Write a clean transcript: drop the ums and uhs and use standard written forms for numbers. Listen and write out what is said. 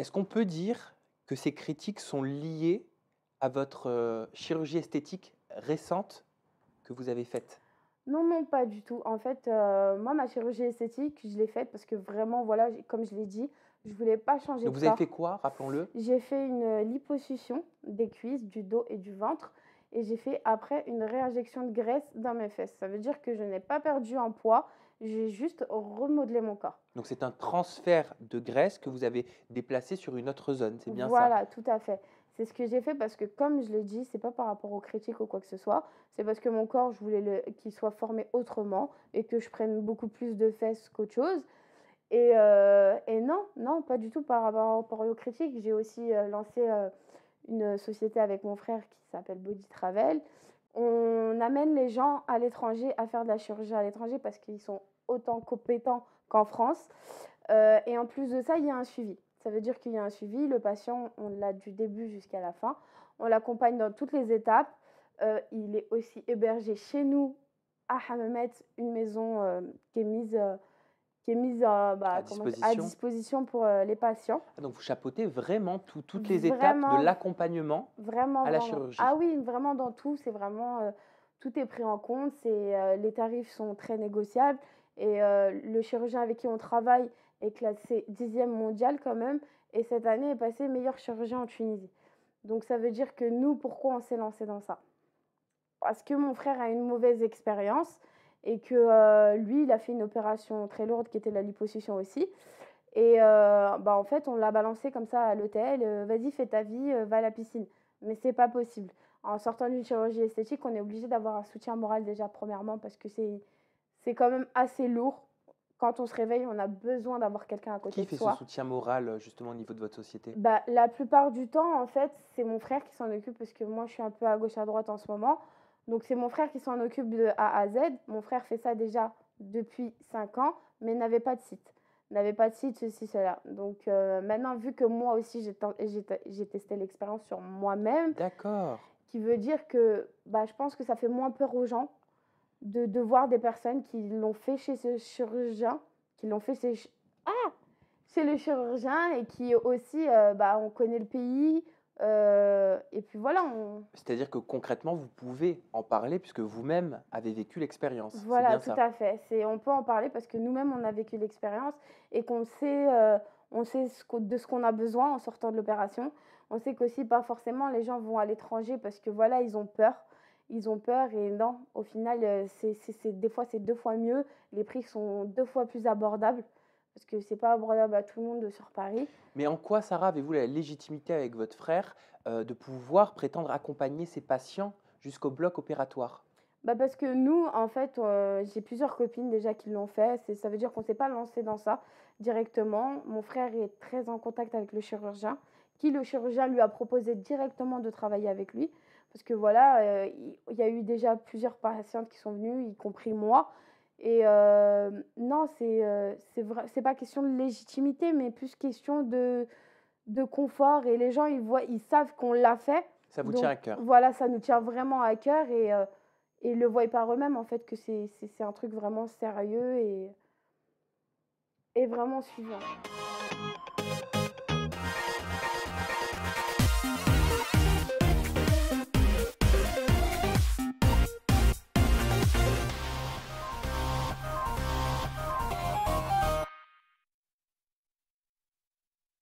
Est-ce qu'on peut dire que ces critiques sont liées à votre, chirurgie esthétique récente que vous avez faite? Non, non, pas du tout. En fait, moi, ma chirurgie esthétique, je l'ai faite parce que vraiment, voilà, comme je l'ai dit, je voulais pas changer Donc de vous avez fait corps. quoi? Rappelons-le. J'ai fait une, liposuction des cuisses, du dos et du ventre et j'ai fait après une réinjection de graisse dans mes fesses. Ça veut dire que je n'ai pas perdu en poids, j'ai juste remodelé mon corps. Donc c'est un transfert de graisse que vous avez déplacé sur une autre zone, c'est bien ça? Voilà, tout à fait. C'est ce que j'ai fait parce que comme je l'ai dit, c'est pas par rapport aux critiques ou quoi que ce soit, c'est parce que mon corps, je voulais qu'il soit formé autrement et que je prenne beaucoup plus de fesses qu'autre chose. Et non, non, pas du tout par rapport aux critiques. J'ai aussi, lancé, une société avec mon frère qui s'appelle Body Travel. On amène les gens à l'étranger à faire de la chirurgie à l'étranger parce qu'ils sont autant compétents qu'en France, et en plus de ça, il y a un suivi. Ça veut dire qu'il y a un suivi, le patient, on l'a du début jusqu'à la fin. On l'accompagne dans toutes les étapes. Il est aussi hébergé chez nous à Hammamet, une maison, qui est mise, À à disposition? disposition pour, les patients. Ah donc vous chapeautez vraiment toutes les étapes de Vraiment, l'accompagnement vraiment, à la vraiment. Ah chirurgie? oui, vraiment dans tout, c'est vraiment, tout est pris en compte, les tarifs sont très négociables et le chirurgien avec qui on travaille est classé 10e mondial quand même et cette année est passé meilleur chirurgien en Tunisie. Donc ça veut dire que nous, pourquoi on s'est lancé dans ça? Parce que mon frère a une mauvaise expérience et que, lui, il a fait une opération très lourde qui était la liposuction aussi et en fait, on l'a balancé comme ça à l'hôtel, «Vas-y, fais ta vie, va à la piscine». Mais c'est pas possible. En sortant d'une chirurgie esthétique, on est obligé d'avoir un soutien moral déjà premièrement parce que c'est quand même assez lourd. Quand on se réveille, on a besoin d'avoir quelqu'un à côté Qui de fait ce soi. soutien moral, justement au niveau de votre société? Bah, la plupart du temps, en fait, c'est mon frère qui s'en occupe parce que moi, je suis un peu à gauche, à droite en ce moment. Donc c'est mon frère qui s'en occupe de A à Z. Mon frère fait ça déjà depuis 5 ans, mais n'avait pas de site. N'avait pas de site, ceci, cela. Donc maintenant, vu que moi aussi, j'ai testé l'expérience sur moi-même, D'accord. qui veut dire que bah, je pense que ça fait moins peur aux gens de voir des personnes qui l'ont fait chez ce chirurgien, qui l'ont fait chez le chirurgien et qui aussi, on connaît le pays, et puis voilà, C'est-à-dire que concrètement, vous pouvez en parler puisque vous-même avez vécu l'expérience, c'est voilà, bien tout ça? à fait. On peut en parler parce que nous-mêmes, on a vécu l'expérience et on sait ce qu'on a besoin en sortant de l'opération. On sait qu'aussi, pas forcément, les gens vont à l'étranger parce que voilà, ils ont peur. Ils ont peur et non, au final, c'est des fois, c'est 2 fois mieux. Les prix sont 2 fois plus abordables parce que c'est pas abordable à tout le monde sur Paris. Mais en quoi, Sarah, avez-vous la légitimité avec votre frère, de pouvoir prétendre accompagner ses patients jusqu'au bloc opératoire? Bah, parce que nous, en fait, j'ai plusieurs copines déjà qui l'ont fait. Ça veut dire qu'on s'est pas lancé dans ça directement. Mon frère est très en contact avec le chirurgien, le chirurgien lui a proposé directement de travailler avec lui. Parce que voilà, il y a eu déjà plusieurs patientes qui sont venues, y compris moi. Et non, c'est pas question de légitimité, mais plus question de confort. Et les gens, ils savent qu'on l'a fait. Ça vous tient Donc à cœur? voilà, ça nous tient vraiment à cœur et ils le voient par eux-mêmes, en fait, que c'est un truc vraiment sérieux et vraiment suivant.